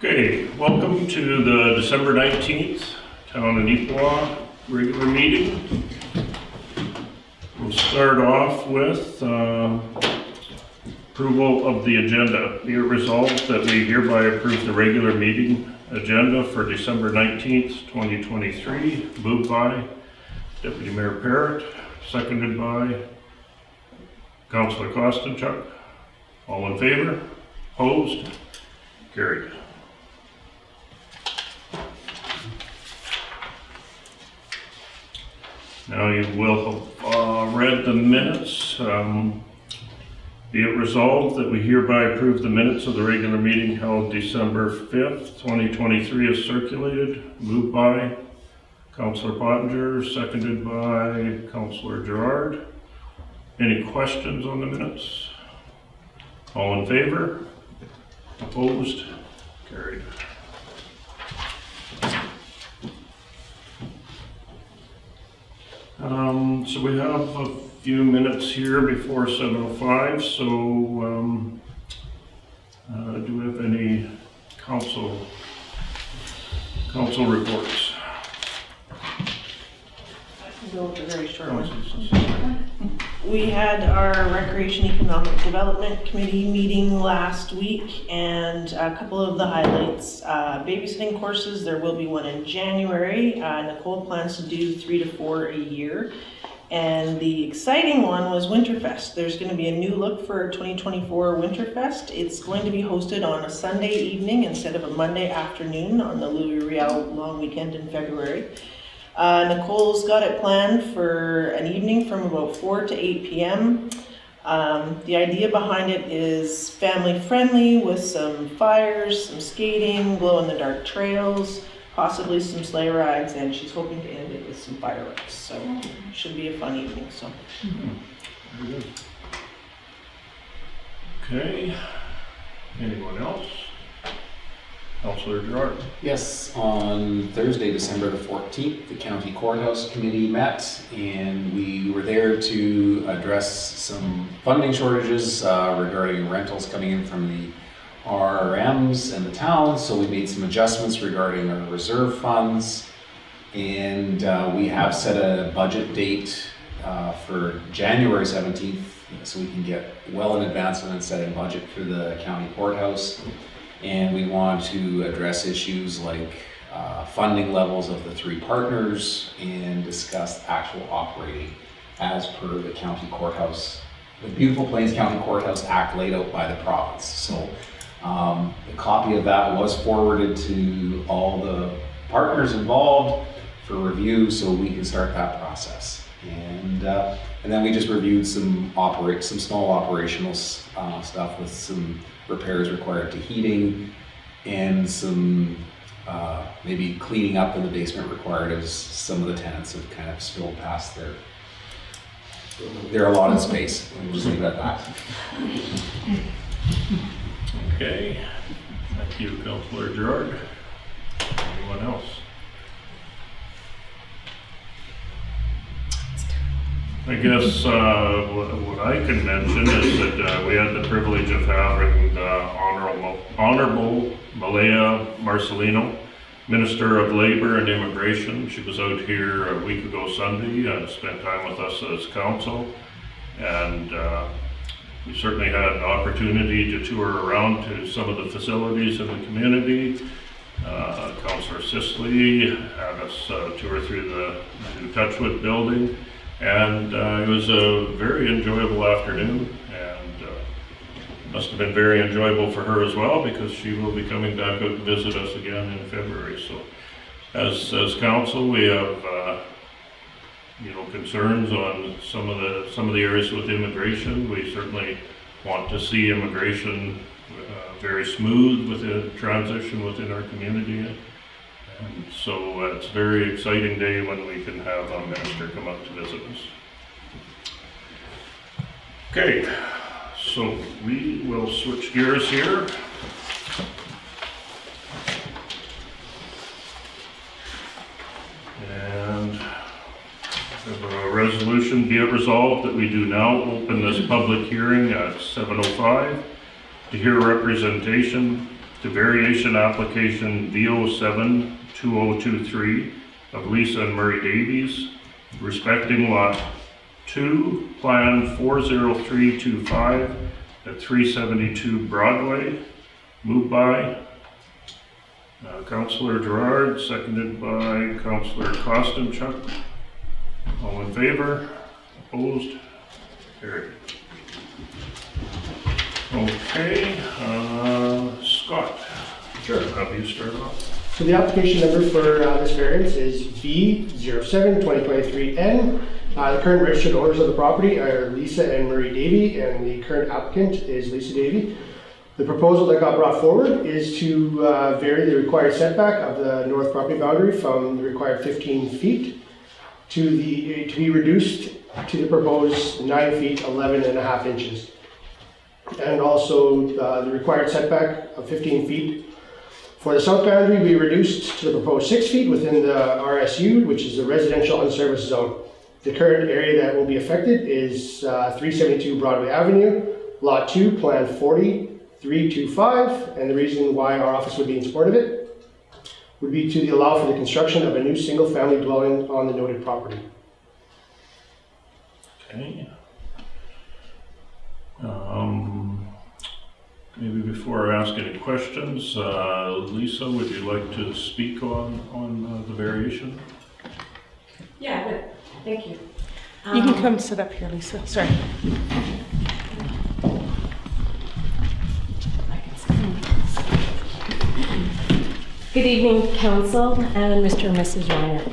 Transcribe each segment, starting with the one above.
Okay, welcome to the December 19th Town of Neepawa regular meeting. We'll start off with approval of the agenda. Be it resolved that we hereby approve the regular meeting agenda for December 19th, 2023, moved by Deputy Mayor Parrott, seconded by Councillor Kostenchuk. All in favor? Opposed? Carried. Now you will have read the minutes. Be it resolved that we hereby approve the minutes of the regular meeting held December 5th, 2023 as circulated, moved by Councillor Pottinger, seconded by Councillor Gerard. Any questions on the minutes? All in favor? Opposed? Carried. So we have a few minutes here before 7:05, so do we have any council reports? I can go with a very short one. We had our Recreation Economic Development Committee meeting last week, and a couple of the highlights. Babysitting courses, there will be one in January. Nicole plans to do 3 to 4 a year. And the exciting one was Winterfest. There's going to be a new look for 2024 Winterfest. It's going to be hosted on a Sunday evening instead of a Monday afternoon on the Louis Riel long weekend in February. Nicole's got it planned for an evening from about 4 to 8 p.m. The idea behind it is family friendly with some fires, some skating, glow-in-the-dark trails, possibly some sleigh rides, and she's hoping to end it with some fireworks. So it should be a fun evening. So. Very good. Okay. Anyone else? Councillor Gerard. Yes, on Thursday, December the 14th, the County Courthouse Committee met, and we were there to address some funding shortages regarding rentals coming in from the RRMs and the town. So we made some adjustments regarding our reserve funds, and we have set a budget date for January 17th, so we can get well in advance and set a budget for the county courthouse. And we want to address issues like funding levels of the 3 partners and discuss actual operating as per the county courthouse, the Beautiful Plains County Courthouse Act laid out by the province. So a copy of that was forwarded to all the partners involved for review, so we can start that process. And then we just reviewed some small operational stuff with some repairs required to heating and some maybe cleaning up in the basement required, as some of the tenants have kind of spilled past their allotted space. We'll just leave it at that. Okay. Thank you, Councillor Gerard. Anyone else? I guess what I can mention is that we had the privilege of having Honorable Malaya Marcelino, Minister of Labor and Immigration. She was out here a week ago Sunday and spent time with us as council, and we certainly had an opportunity to tour around to some of the facilities in the community. Councillor Sisley had us tour through the new Touchwood building. And it was a very enjoyable afternoon, and must have been very enjoyable for her as well, because she will be coming back out to visit us again in February. So as council, we have concerns on some of the areas with immigration. We certainly want to see immigration very smooth with the transition within our community. And so it's a very exciting day when we can have a minister come up to visit us. Okay, so we will switch gears here. And we have a resolution, be it resolved that we do now open this public hearing at 7:05 to hear representation to variation application VO7-2023 of Lisa and Murray Davies, respecting lot 2, plan 40325 at 372 Broadway. Moved by Councillor Gerard, seconded by Councillor Kostenchuk. All in favor? Opposed? Carried. Okay, Scott. Sure. Have you start off? So the application number for this variance is V07-2023N. The current registered owners of the property are Lisa and Murray Davy, and the current applicant is Lisa Davy. The proposal that got brought forward is to vary the required setback of the north property boundary from the required 15 feet to be reduced to the proposed 9 feet 11.5 inches. And also the required setback of 15 feet for the south boundary be reduced to the proposed 6 feet within the RSU, which is the residential unserviced zone. The current area that will be affected is 372 Broadway Avenue, Lot 2, Plan 40325, and the reason why our office would be in support of it would be to allow for the construction of a new single-family dwelling on the noted property. Okay. Maybe before I ask any questions, Lisa, would you like to speak on the variation? Yeah, I would. Thank you. You can come sit up here, Lisa. Sorry. Good evening, Council and Mr. and Mrs. Reiner.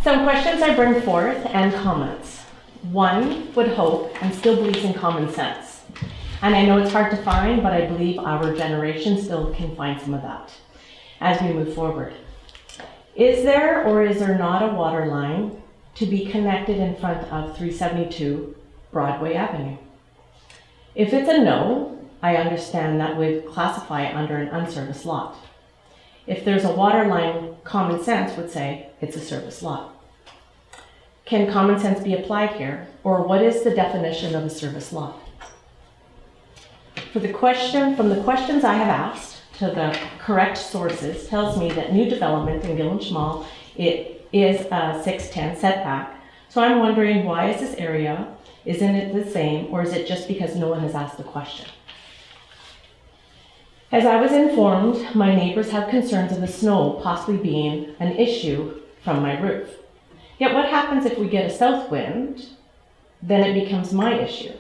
Some questions I bring forth and comments. One would hope and still believes in common sense. And I know it's hard to find, but I believe our generation still can find some of that as we move forward. Is there or is there not a water line to be connected in front of 372 Broadway Avenue? If it's a no, I understand that would classify it under an unserviced lot. If there's a water line, common sense would say it's a serviced lot. Can common sense be applied here, or what is the definition of a serviced lot? From the questions I have asked to the correct sources tells me that new development in Gillinch Mall, it is a 610 setback. So I'm wondering, why is this area, isn't it the same, or is it just because no one has asked the question? As I was informed, my neighbors have concerns of the snow possibly being an issue from my roof. Yet what happens if we get a south wind? Then it becomes my issue.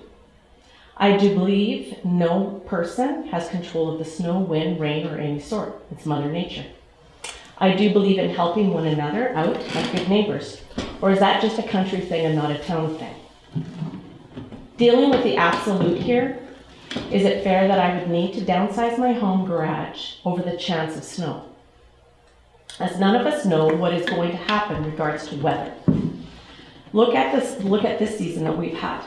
I do believe no person has control of the snow, wind, rain, or any sort. It's Mother Nature. I do believe in helping one another out like good neighbors. Or is that just a country thing and not a town thing? Dealing with the absolute here, is it fair that I would need to downsize my home garage over the chance of snow? As none of us know what is going to happen in regards to weather. Look at this season that we've had.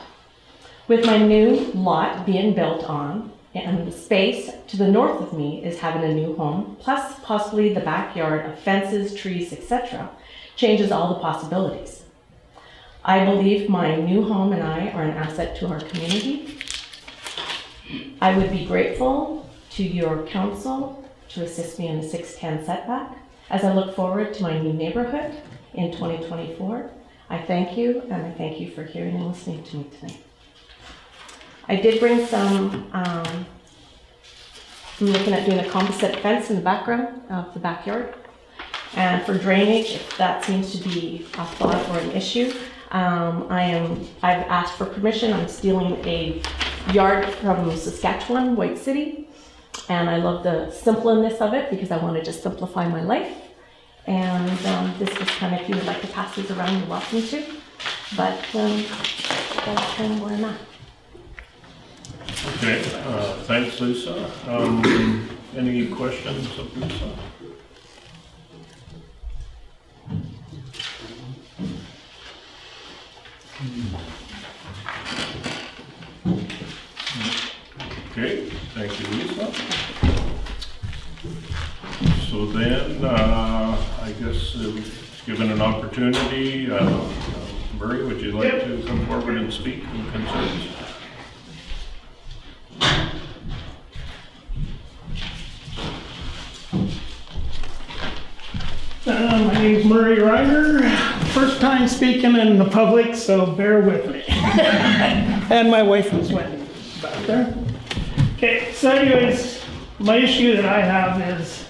With my new lot being built on, and the space to the north of me is having a new home, plus possibly the backyard of fences, trees, etc., changes all the possibilities. I believe my new home and I are an asset to our community. I would be grateful to your council to assist me in the 610 setback as I look forward to my new neighborhood in 2024. I thank you, and I thank you for hearing and listening to me tonight. I did bring some, I'm looking at doing a composite fence in the background of the backyard. And for drainage, if that seems to be a thought or an issue, I've asked for permission. I'm stealing a yard from Saskatchewan, White City. And I love the simpleness of it because I want to just simplify my life. And this is kind of, if you would like to pass these around, you're welcome to. But that's kind of where I'm at. Okay, thanks, Lisa. Any questions of Lisa? Okay, thank you, Lisa. So then, I guess, given an opportunity, Murray, would you like to come forward and speak on concerns? Murray Reiner. First time speaking in the public, so bear with me. And my wife was waiting back there. Okay, so anyways, my issue that I have is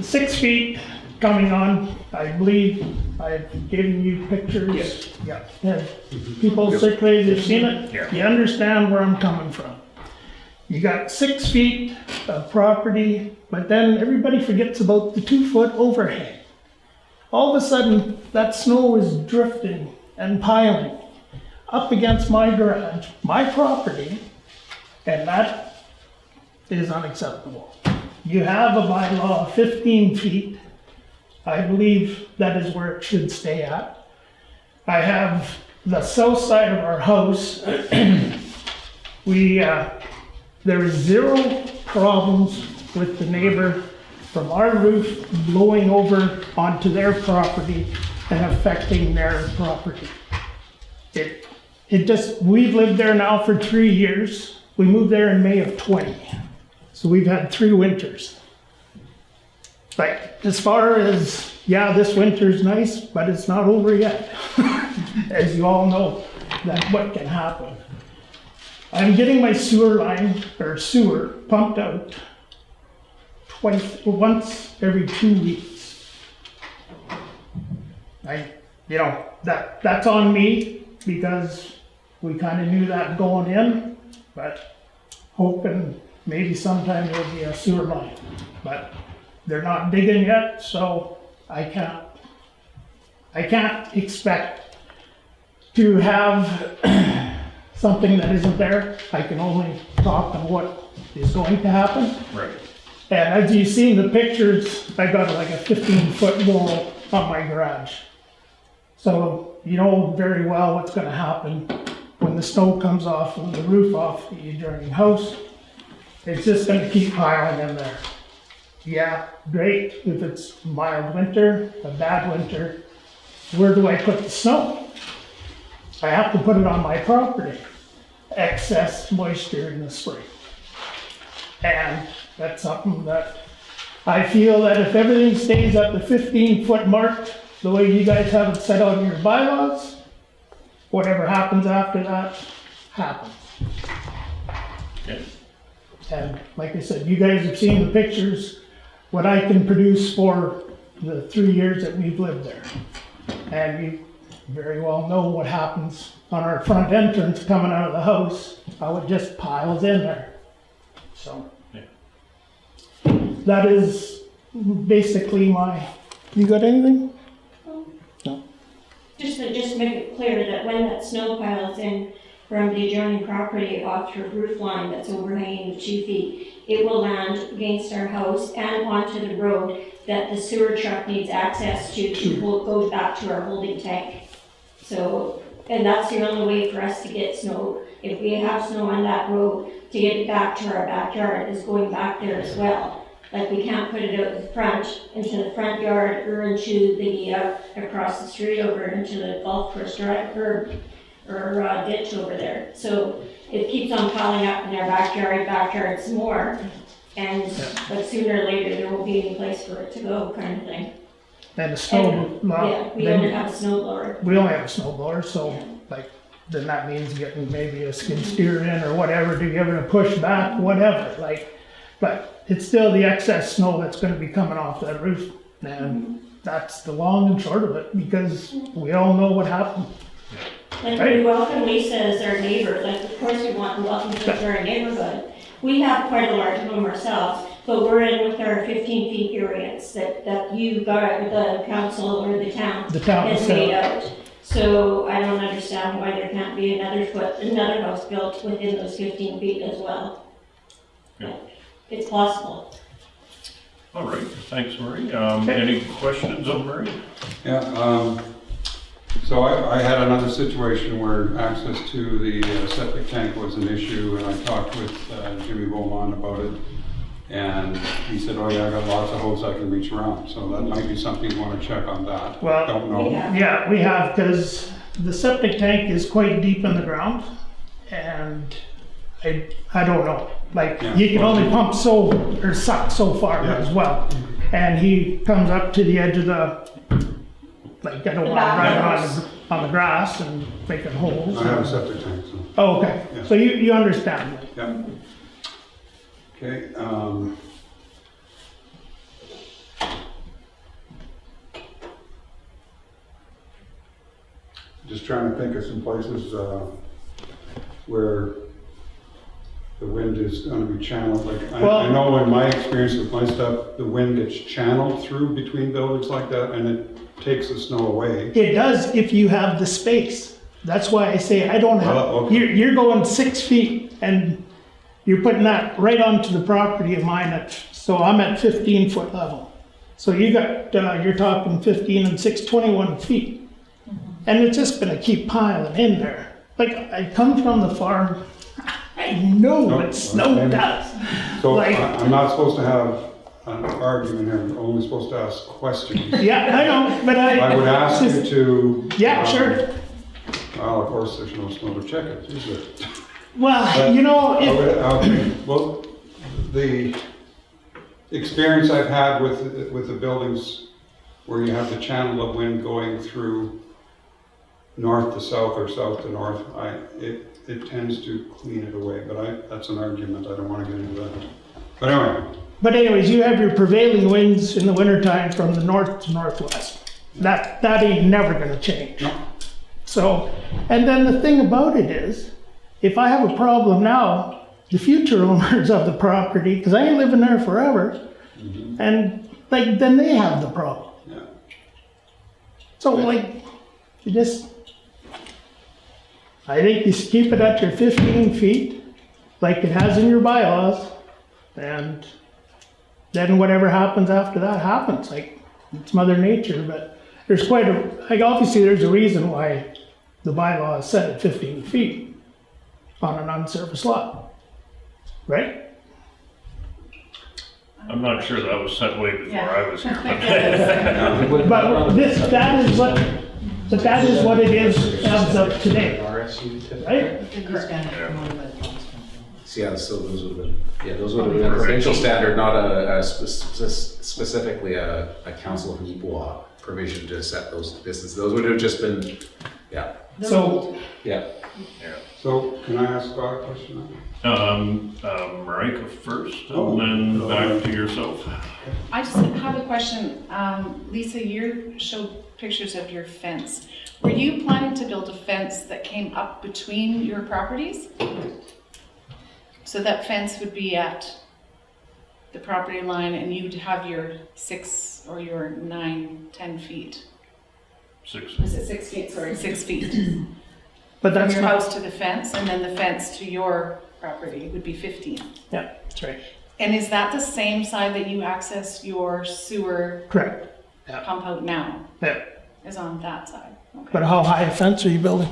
6 feet coming on. I believe I've given you pictures. Yes. Yeah. And people circulated, they've seen it. Yeah. You understand where I'm coming from. You got 6 feet of property, but then everybody forgets about the 2-foot overhang. All of a sudden, that snow is drifting and piling up against my garage, my property, and that is unacceptable. You have a bylaw of 15 feet. I believe that is where it should stay at. I have the south side of our house. There is 0 problems with the neighbor from our roof blowing over onto their property and affecting their property. We've lived there now for 3 years. We moved there in May of 20. So we've had 3 winters. Like, as far as, yeah, this winter's nice, but it's not over yet. As you all know, that what can happen. I'm getting my sewer pumped out once every 2 weeks. That's on me because we kind of knew that going in, but hoping maybe sometime there'll be a sewer line. But they're not digging yet, so I can't expect to have something that isn't there. I can only talk on what is going to happen. Right. And as you see in the pictures, I got like a 15-foot wall on my garage. So you know very well what's gonna happen when the snow comes off and the roof off the adjoining house. It's just gonna keep piling in there. Yeah, great if it's mild winter, a bad winter. Where do I put the snow? I have to put it on my property. Excess moisture in the spring. And that's something that I feel that if everything stays at the 15-foot mark, the way you guys have it set out in your bylaws, whatever happens after that, happens. Okay. And like I said, you guys have seen the pictures, what I can produce for the 3 years that we've lived there. And you very well know what happens on our front entrance coming out of the house, how it just piles in there. So, Yeah. that is basically you got anything? No. Just to make it clear that when that snow piles in from the adjoining property off your roof line that's overhanging the 2 feet, it will land against our house and onto the road that the sewer truck needs access to go back to our holding tank. So, and that's the only way for us to get snow. If we have snow on that road, to get it back to our backyard is going back there as well. Like, we can't put it out the front, into the front yard, or into the, across the street over into the golf course drive, or ditch over there. So it keeps on piling up in their backyards more. And, but sooner or later, there won't be any place for it to go, kind of thing. And the snow, Yeah, we only have a snow blower. we only have a snow blower, so like, then that means getting maybe a skid steer in or whatever to give it a push back, whatever, like, but it's still the excess snow that's gonna be coming off that roof. And that's the long and short of it, because we all know what happened. Like, we welcome Lisa as our neighbor, like, of course we want to welcome her to our neighborhood. We have quite a large home ourselves, but we're in with our 15 feet variance that you got, the council or the town has made out. So I don't understand why there can't be another house built within those 15 feet as well. Yeah. It's possible. All right, thanks, Marie. Any questions on Marie? Yeah, so I had another situation where access to the septic tank was an issue, and I talked with Jimmy Beaumont about it. And he said, oh yeah, I got lots of hose I can reach around, so that might be something you want to check on that. Well, don't know. Yeah, we have, because the septic tank is quite deep in the ground, and I don't know. Like, Yeah. you can only pump or suck so far Yeah. as well. and he comes up to the edge of the, like, I don't The want to run back on the grass and making holes. I have a septic tank, so, Oh, okay, Yeah. so you understand. yeah. Okay, just trying to think of some places, where the wind is gonna be channeled, like, I know in my experience with my stuff, the wind gets channeled through between buildings like that, and it takes the snow away. It does if you have the space. That's why I say I don't have, Okay. you're going 6 feet and you're putting that right onto the property of mine so I'm at 15-foot level. So you got, you're talking 15 and 6, 21 feet. And it's just gonna keep piling in there. Like, I come from the farm, I know what snow does. So Like- I'm not supposed to have an argument here, I'm only supposed to ask questions. Yeah, I know, but I would ask you to. Yeah, sure. Well, of course, there's no snow to check it, is there? Well, you know, Okay, well, the experience I've had with the buildings where you have the channel of wind going through north to south or south to north, it tends to clean it away, but that's an argument, I don't want to get into that. But anyway, But anyways, you have your prevailing winds in the wintertime from the north to northwest. That ain't never gonna change. no, So, and then the thing about it is, if I have a problem now, the future owners of the property, because I ain't living there forever, and like, then they have the problem. yeah. So like, you just, I think you keep it at your 15 feet, like it has in your bylaws, and then whatever happens after that happens, like, it's Mother Nature, but there's quite a, like, obviously there's a reason why the bylaw is set at 15 feet on an unserviced lot, right? I'm not sure that was set way before I was here. But that is what it is as of today, right? So yeah, so those would have been, those would have been a provincial standard, not specifically a council of Neepawa provision to set those distances. Those would have just been, So, yeah. So can I ask Scott a question? Marika first, and then back to yourself. I just have a question. Lisa, you showed pictures of your fence. Were you planning to build a fence that came up between your properties? So that fence would be at the property line and you'd have your 6 or your 9, 10 feet. 6. Was it 6 feet? Sorry, 6 feet. but From that's your not, house to the fence, and then the fence to your property would be 15. yeah, that's right, And is that the same side that you access your sewer correct, pump out now? yeah. Is on that side? Okay. But how high a fence are you building?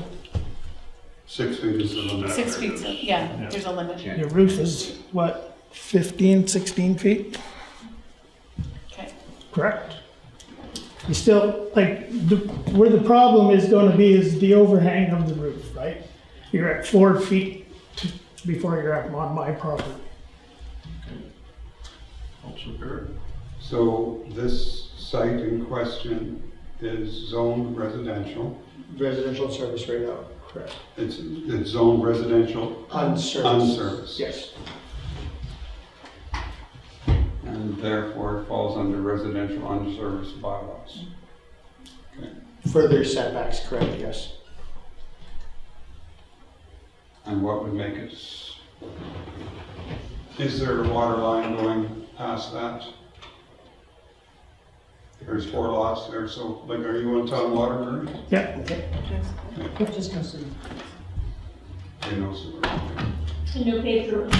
6 feet is the limit. 6 feet, so, yeah, there's a limit. Yeah. Your roof is, what, 15, 16 feet? Okay. Correct. You still, like, where the problem is gonna be is the overhang of the roof, right? You're at 4 feet before you're on my property. Also Barrett. So this site in question is zoned residential. Residential service right now, correct. It's zoned residential, Unserviced. unserviced. Yes, And therefore it falls under residential unserviced bylaws. further setbacks, correct, yes. And what would make it, is there a water line going past that? There's 4 lots there, so like, are you on town water, Murray? Yeah, You know, sewer. And no paved road.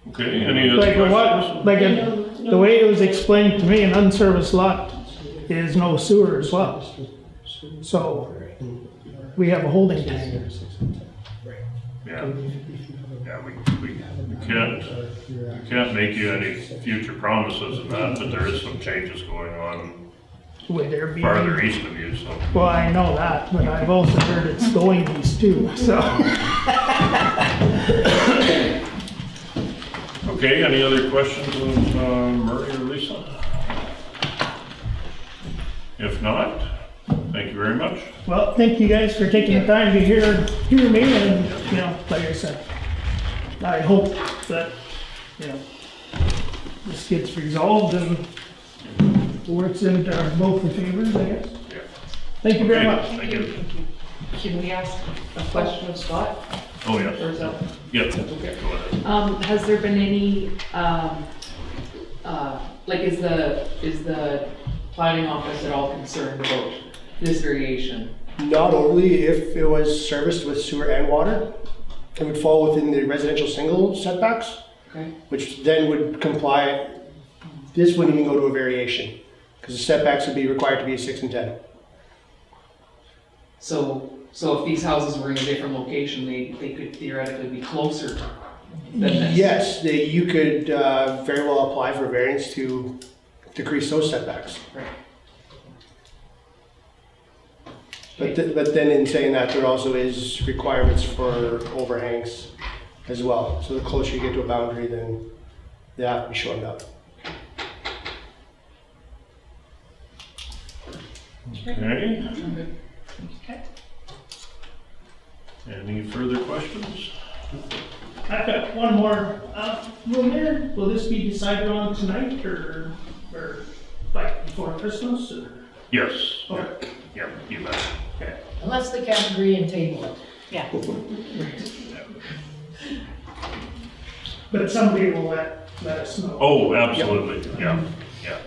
Okay, any other like questions? what, like the way it was explained to me, an unserviced lot is no sewer as well. So, we have a holding tank. Yeah. Yeah, we can't make you any future promises of that, but there is some changes going on Would there be? farther east of you, so. Well, I know that, but I've also heard it's going east too, so. Okay, any other questions of Murray or Lisa? If not, thank you very much. Well, thank you guys for taking the time to hear me, and, you know, like I said, I hope that, you know, this gets resolved and works into our both the favors, I guess. Yeah. Thank you very Okay, much. Thank you. Can we ask a question of Scott? Oh, Or yeah. is that? Yep. Okay. Go ahead. Has there been any, like, is the planning office at all concerned about this variation? Not only if it was serviced with sewer and water, it would fall within the residential single setbacks, Okay. which then would comply, this wouldn't even go to a variation, because the setbacks would be required to be a 6 and 10. So if these houses were in a different location, they could theoretically be closer than this? Yes, you could very well apply for variance to decrease those setbacks. Right. But then in saying that, there also is requirements for overhangs as well. So the closer you get to a boundary, then they have to be shortened up. Okay. Okay. Any further questions? I've got one more. Will this be decided on tonight or like before Christmas or? Yes. Okay. Yep, you bet. Okay. Unless they can't agree and table it. Yeah. But somebody will let us know. Oh, absolutely. Yeah. Yep.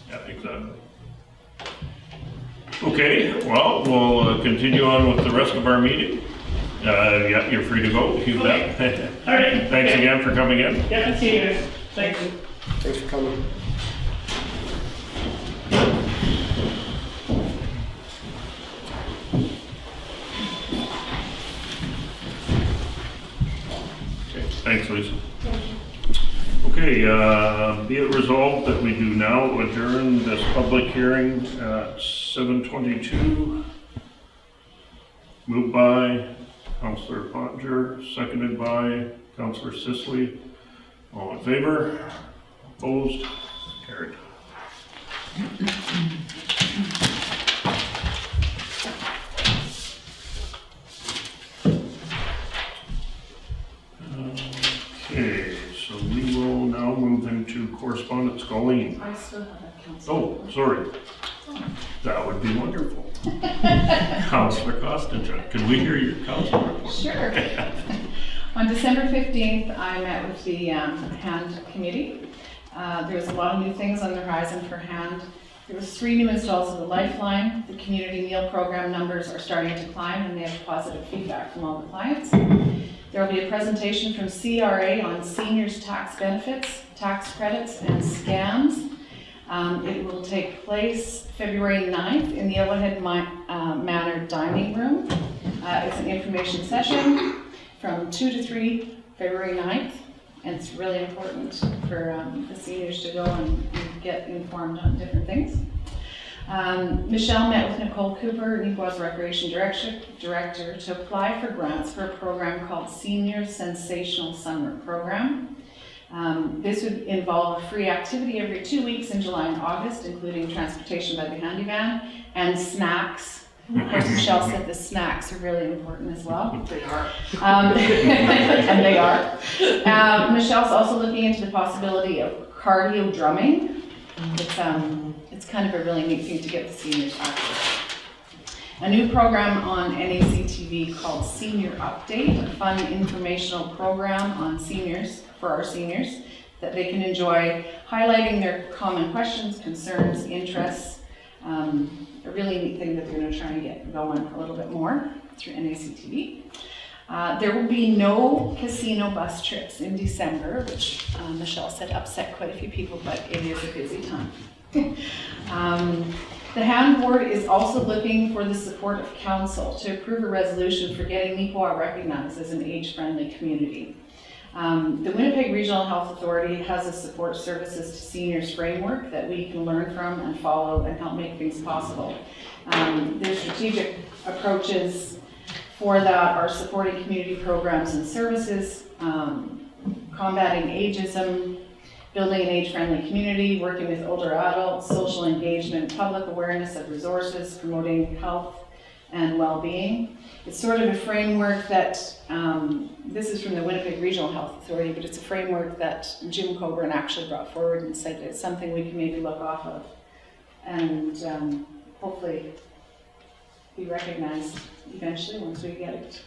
Yeah, exactly. Okay, well, we'll continue on with the rest of our meeting. Yeah, you're free to go. You bet. All right. Thanks again for coming in. Yeah, see you guys. Thank you. Thanks for coming. Okay, thanks, Lisa. Okay, be it resolved that we do now adjourn this public hearing at 7:22. Moved by Councillor Potger, seconded by Councillor Sisley. All in favor? Opposed? Carried. Okay, so we will now move into correspondence. Colleen. I still have a council. Oh, sorry. That would be wonderful. Councillor Costinger, can we hear your council report? Sure. On December 15th, I met with the HAND committee. There was a lot of new things on the horizon for HAND. There was 3 new installs of the Lifeline. The community meal program numbers are starting to climb and they have positive feedback from all the clients. There will be a presentation from CRA on seniors' tax benefits, tax credits, and scams. It will take place February 9th in the Yellowhead Manor Dining Room. It's an information session from 2 to 3, February 9th. And it's really important for the seniors to go and get informed on different things. Michelle met with Nicole Cooper, Neepawa's Recreation Director, to apply for grants for a program called Senior Sensational Summer Program. This would involve a free activity every 2 weeks in July and August, including transportation by the handy van and snacks. Of course, Michelle said the snacks are really important as well. They are. And they are. Michelle's also looking into the possibility of cardio drumming. It's kind of a really neat thing to get the seniors active. A new program on NAC TV called Senior Update, a fun informational program on seniors, for our seniors, that they can enjoy, highlighting their common questions, concerns, interests. A really neat thing that they're going to try and get going a little bit more through NAC TV. There will be no casino bus trips in December, which Michelle said upset quite a few people, but it is a busy time. The HAND Board is also looking for the support of Council to approve a resolution for getting Neepawa recognized as an age-friendly community. The Winnipeg Regional Health Authority has a support services to seniors framework that we can learn from and follow and help make things possible. Their strategic approaches for that are supporting community programs and services, combating ageism, building an age-friendly community, working with older adults, social engagement, public awareness of resources, promoting health and well-being. It's sort of a framework that, this is from the Winnipeg Regional Health Authority, but it's a framework that Jim Coburn actually brought forward and said it's something we can maybe look off of and hopefully be recognized eventually once we get it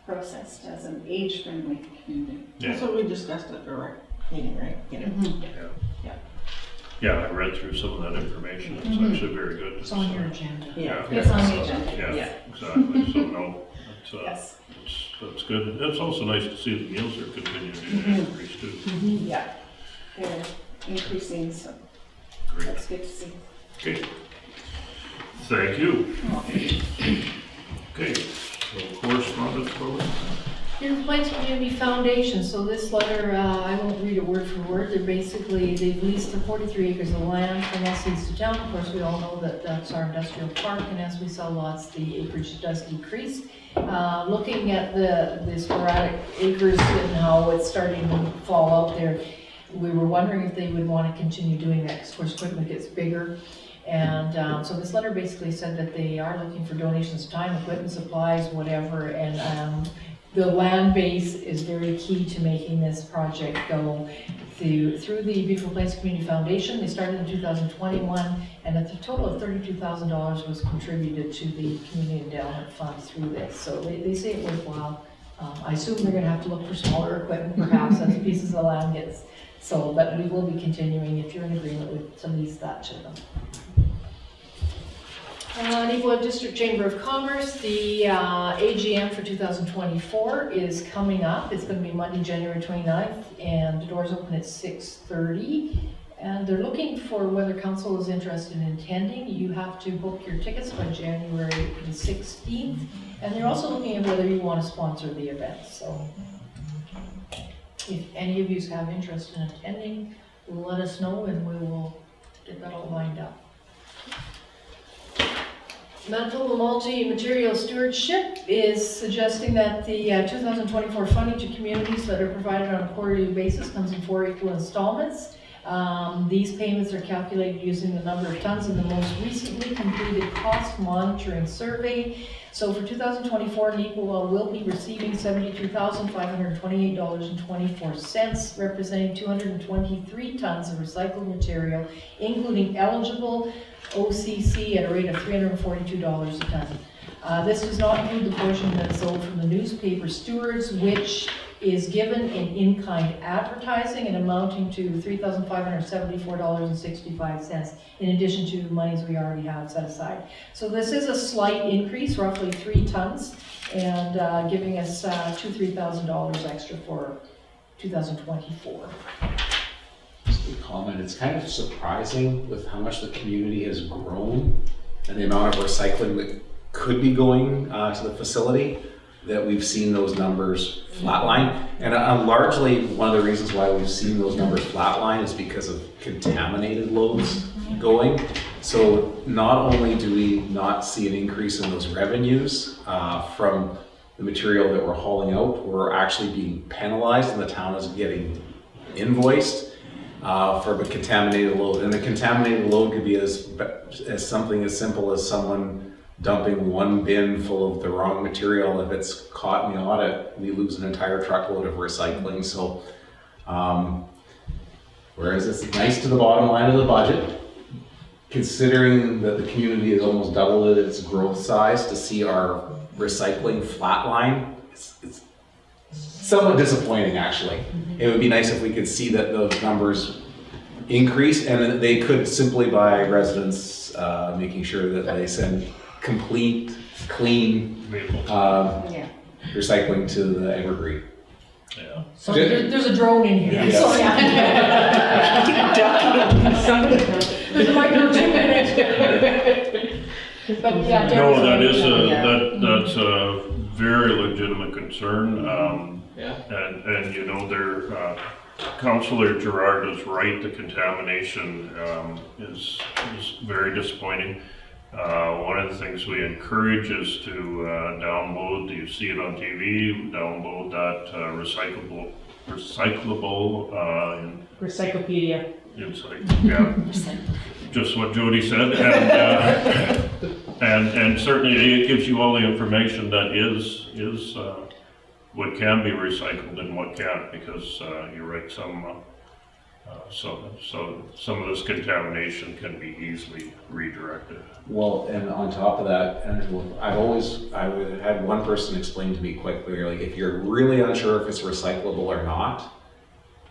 processed as an age-friendly community. That's what we discussed at the rec meeting, right? Yeah, I read through some of that information. It's actually very good. It's on your agenda. Yeah. It's on the agenda. Yeah, exactly. So no, Yes. that's good. It's also nice to see the meals are continuing to increase too. Yeah, they're increasing, so Great. that's good to see. Okay. Thank you. Okay, so correspondence, Chloe? Neepawa Plains Community Foundation, so this letter, I won't read it word for word, they've leased the 43 acres of land from us east of town. Of course, we all know that that's our industrial park, and as we sell lots, the acreage does decrease. Looking at the sporadic acres and how it's starting to fall out there, we were wondering if they would want to continue doing that, because of course equipment gets bigger. And so this letter basically said that they are looking for donations of time, equipment, supplies, whatever, and the land base is very key to making this project go through the Beautiful Plains Community Foundation. They started in 2021, and a total of $32,000 was contributed to the Community Endowment Fund through this. So they say it worthwhile. I assume they're going to have to look for smaller equipment perhaps as pieces of land gets sold, but we will be continuing if you're in agreement with to lease that to them. Neepawa District Chamber of Commerce, the AGM for 2024 is coming up. It's going to be Monday, January 29th, and the doors open at 6:30. And they're looking for whether council is interested in attending. You have to book your tickets by January the 16th. And they're also looking at whether you want to sponsor the event. So if any of you have interest in attending, let us know and we will get that all lined up. Manitoba Multi-Material Stewardship is suggesting that the 2024 funding to communities that are provided on a quarterly basis comes in 4 equal installments. These payments are calculated using the number of tons in the most recently completed cost monitoring survey. So for 2024, Neepawa will be receiving $72,528.24, representing 223 tons of recycled material, including eligible OCC at a rate of $342 a ton. This does not include the portion that is sold from the newspaper stewards, which is given in kind advertising and amounting to $3,574.65, in addition to monies we already have set aside. So this is a slight increase, roughly 3 tons, and giving us $2,000-3,000 extra for 2024. Just a comment, it's kind of surprising with how much the community has grown and the amount of recycling that could be going to the facility, that we've seen those numbers flatline. And largely one of the reasons why we've seen those numbers flatline is because of contaminated loads going. So not only do we not see an increase in those revenues from the material that we're hauling out, we're actually being penalized and the town is getting invoiced for the contaminated load. And the contaminated load could be as something as simple as someone dumping one bin full of the wrong material. If it's caught in the audit, we lose an entire truckload of recycling. So, whereas it's nice to the bottom line of the budget, considering that the community has almost doubled its growth size, to see our recycling flatline, it's somewhat disappointing actually. It would be nice if we could see that those numbers increase, and they could simply by residents making sure that they send complete, clean recycling to the Evergreen. Yeah. So there's a drone in here. Yeah. Sorry. There's a mic or 2 minutes. But yeah, No, that's a very legitimate concern. And you know, Councillor Gerard is right, the contamination is very disappointing. One of the things we encourage is to download, you see it on TV, download that recyclable, Recyclopedia. it's like, yeah, just what Jody said, and certainly it gives you all the information that is what can be recycled and what can't, because you're right, so some of this contamination can be easily redirected. Well, and on top of that, and I would had one person explain to me quite clearly, like, if you're really unsure if it's recyclable or not,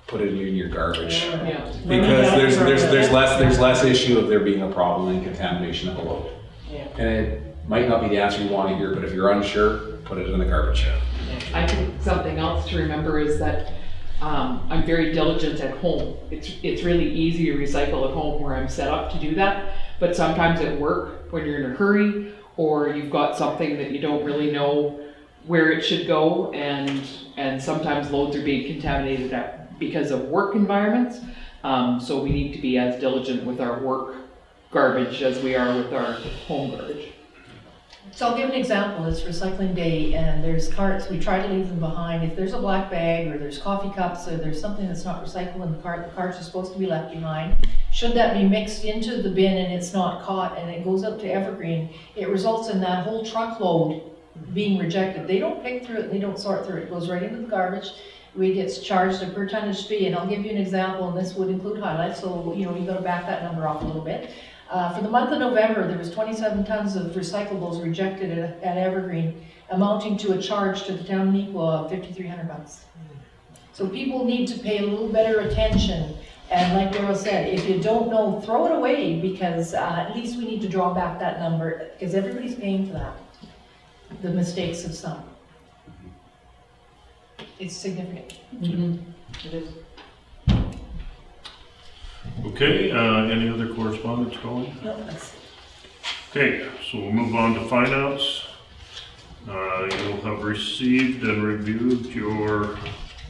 put it in your garbage. Yeah. Because there's less issue of there being a problem and contamination of a load. Yeah. And it might not be the answer you want to hear, but if you're unsure, put it in the garbage. I think something else to remember is that I'm very diligent at home. It's really easy to recycle at home where I'm set up to do that, but sometimes at work, when you're in a hurry, or you've got something that you don't really know where it should go, and sometimes loads are being contaminated because of work environments. So we need to be as diligent with our work garbage as we are with our home garbage. So I'll give an example. It's recycling day and there's carts, we try to leave them behind. If there's a black bag or there's coffee cups or there's something that's not recyclable in the carts are supposed to be left behind. Should that be mixed into the bin and it's not caught and it goes up to Evergreen, it results in that whole truckload being rejected. They don't pick through it, they don't sort through it. It goes right into the garbage. We get charged a per tonnage fee, and I'll give you an example, and this would include highlights, so you gotta back that number off a little bit. For the month of November, there was 27 tons of recyclables rejected at Evergreen, amounting to a charge to the town of Neepawa of $5,300. So people need to pay a little better attention, and like Daryl said, if you don't know, throw it away, because at least we need to draw back that number, because everybody's paying for that, the mistakes of some. It's significant. It is. Okay, any other correspondence, Colleen? No, that's Okay, so we'll move on to finance. You'll have received and reviewed your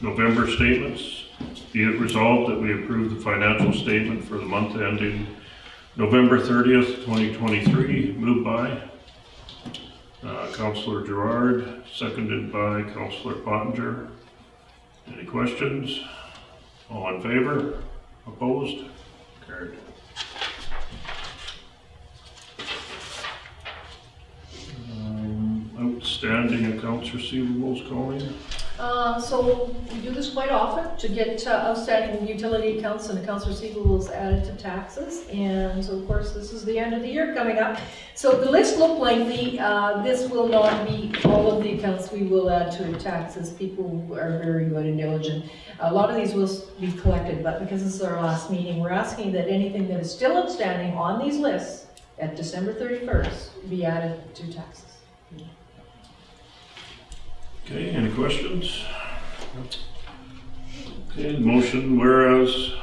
November statements. Be it resolved that we approve the financial statement for the month ending November 30th, 2023. Moved by Councillor Gerard, seconded by Councillor Pottinger. Any questions? All in favor? Opposed? Carried. Outstanding accounts receivables, Colleen? So we do this quite often to get outstanding utility accounts and accounts receivables added to taxes. And so of course this is the end of the year coming up. So the list looked lengthy. This will not be all of the accounts we will add to taxes. People are very good and diligent. A lot of these will be collected, but because this is our last meeting, we're asking that anything that is still outstanding on these lists at December 31st be added to taxes. Okay, any questions? Okay, motion, whereas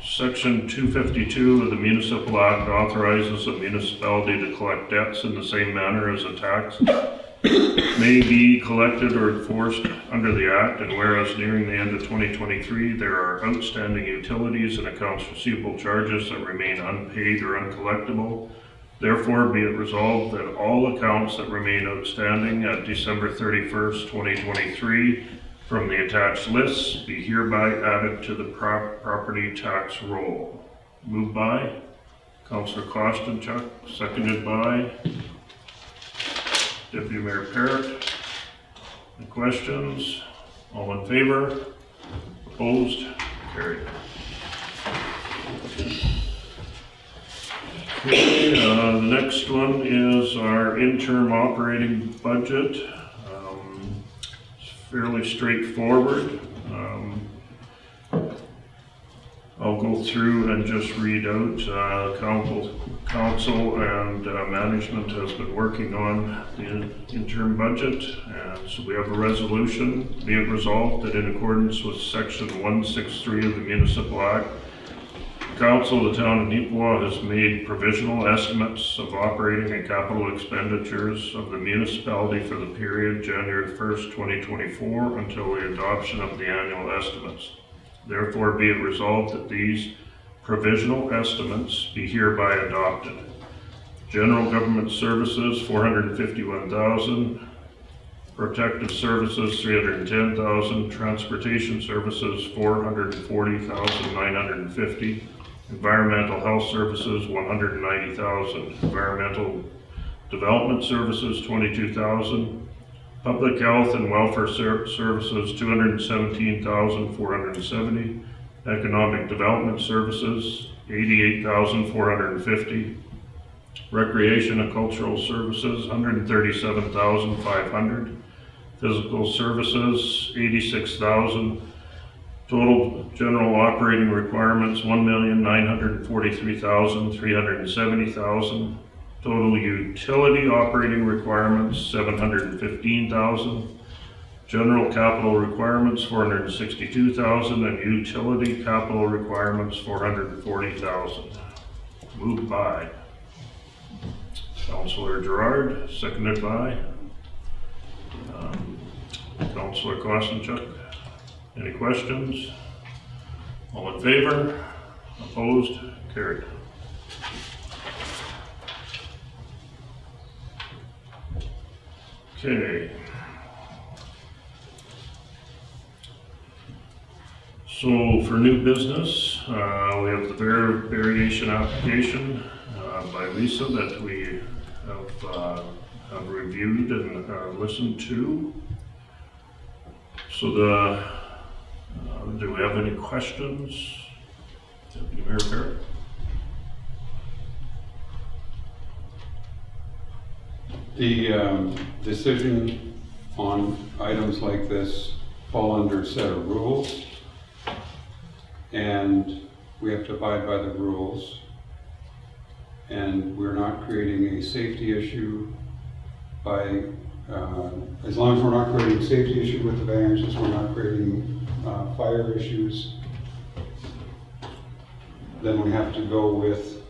Section 252 of the Municipal Act authorizes a municipality to collect debts in the same manner as a tax may be collected or enforced under the Act, and whereas nearing the end of 2023, there are outstanding utilities and accounts receivable charges that remain unpaid or uncollectible, therefore be it resolved that all accounts that remain outstanding at December 31st, 2023 from the attached lists be hereby added to the property tax roll. Moved by Councillor Klostenchuk, seconded by Deputy Mayor Parrott. Any questions? All in favor? Opposed? Carried. Okay, the next one is our interim operating budget. It's fairly straightforward. I'll go through and just read out, council and management has been working on the interim budget. And so we have a resolution, be it resolved that in accordance with section 163 of the Municipal Act, Council of the Town of Neepawa has made provisional estimates of operating and capital expenditures of the municipality for the period January 1st, 2024 until the adoption of the annual estimates. Therefore, be it resolved that these provisional estimates be hereby adopted. General Government Services, $451,000. Protective Services, $310,000. Transportation Services, $440,950. Environmental Health Services, $190,000. Environmental Development Services, $22,000. Public Health and Welfare Services, $217,470. Economic Development Services, $88,450. Recreation and Cultural Services, $137,500. Physical Services, $86,000. Total general operating requirements, $1,943,370,000. Total utility operating requirements, $715,000. General capital requirements, $462,000, and utility capital requirements, $440,000. Moved by Councillor Gerard, seconded by Councillor Kostenchuk. Any questions? All in favor? Opposed? Carried. Okay. So for new business, we have the variation application by Lisa that we have reviewed and listened to. So do we have any questions? Deputy Mayor Parrott? The decision on items like this fall under a set of rules, and we have to abide by the rules. And we're not creating a safety issue by, as long as we're not creating a safety issue with the variances, we're not creating fire issues, then we have to go with,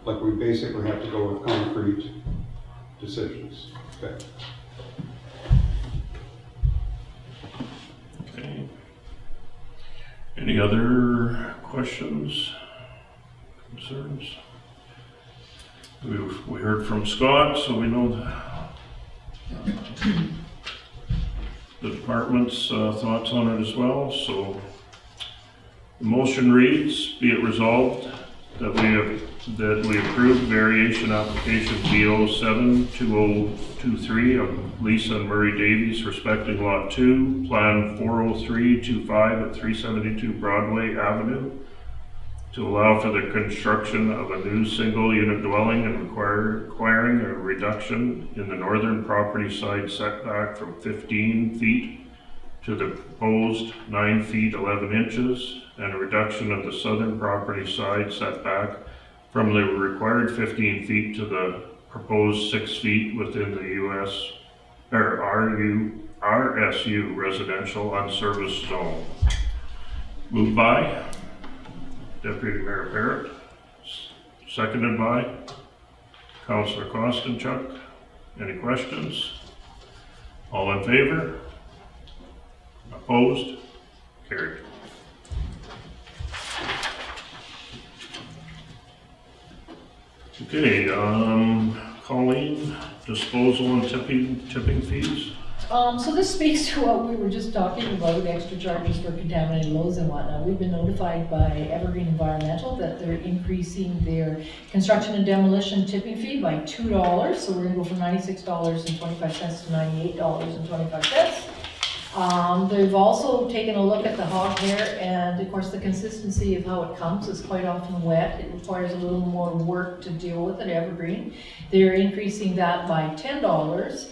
like we basically have to go with concrete decisions. Okay. Okay. Any other questions, concerns? We heard from Scott, so we know the department's thoughts on it as well. So the motion reads, be it resolved that we approve variation application B07-2023 of Lisa and Murray Davies respecting Lot 2, Plan 40325 at 372 Broadway Avenue, to allow for the construction of a new single-unit dwelling and requiring a reduction in the northern property side setback from 15 feet to the proposed 9 feet 11 inches, and a reduction of the southern property side setback from the required 15 feet to the proposed 6 feet within the RSU residential unserviced zone. Moved by Deputy Mayor Parrott, seconded by Councillor Kostenchuk. Any questions? All in favor? Opposed? Carried. Okay, Colleen, disposal and tipping fees? So this speaks to what we were just talking about, extra charges for contaminated loads and whatnot. We've been notified by Evergreen Environmental that they're increasing their construction and demolition tipping fee by $2. So we're gonna go from $96.25 to $98.25. They've also taken a look at the hog hair, and of course the consistency of how it comes is quite often wet. It requires a little more work to deal with at Evergreen. They're increasing that by $10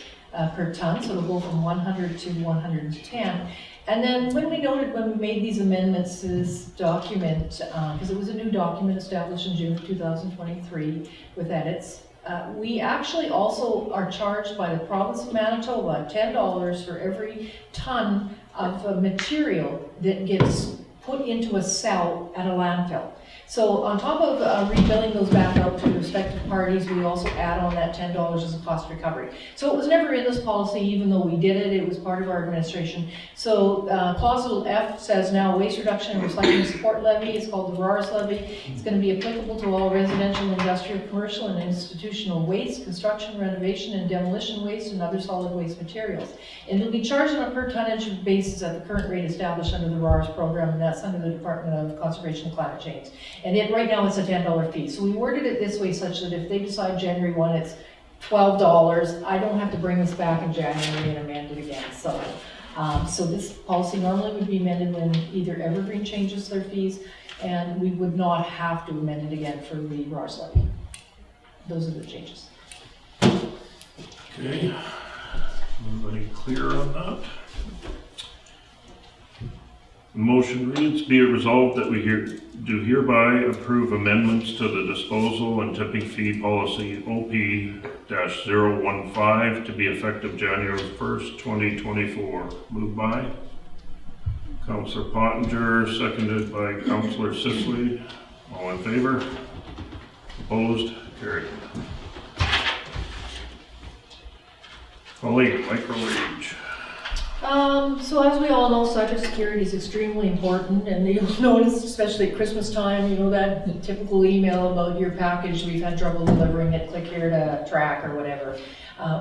per ton, so it'll go from 100 to 110. And then when we made these amendments to this document, because it was a new document established in June of 2023 with edits, we actually also are charged by the province of Manitoba $10 for every ton of material that gets put into a cell at a landfill. So on top of rebilling those back out to the respective parties, we also add on that $10 as a cost recovery. So it was never in this policy, even though we did it, it was part of our administration. So clause little F says now waste reduction and recycling support levy, it's called the RARS levy. It's going to be applicable to all residential, industrial, commercial, and institutional waste, construction, renovation, and demolition waste, and other solid waste materials. And it'll be charged on a per tonnage basis at the current rate established under the RARS program, and that's under the Department of Conservation and Climate Change. And right now it's a $10 fee. So we worded it this way such that if they decide January 1 it's $12, I don't have to bring this back in January and amend it again. So, so this policy normally would be amended when either Evergreen changes their fees, and we would not have to amend it again for the RARS levy. Those are the changes. Okay, everybody clear on that? The motion reads, be it resolved that we do hereby approve amendments to the disposal and tipping fee policy OP-015 to be effective January 1st, 2024. Moved by Councillor Pottinger, seconded by Councillor Sisley. All in favor? Opposed? Carried. Colleen, microwage. So as we all know, cybersecurity is extremely important, and you'll notice, especially at Christmas time, you know, that typical email about your package, we've had trouble delivering it, click here to track or whatever.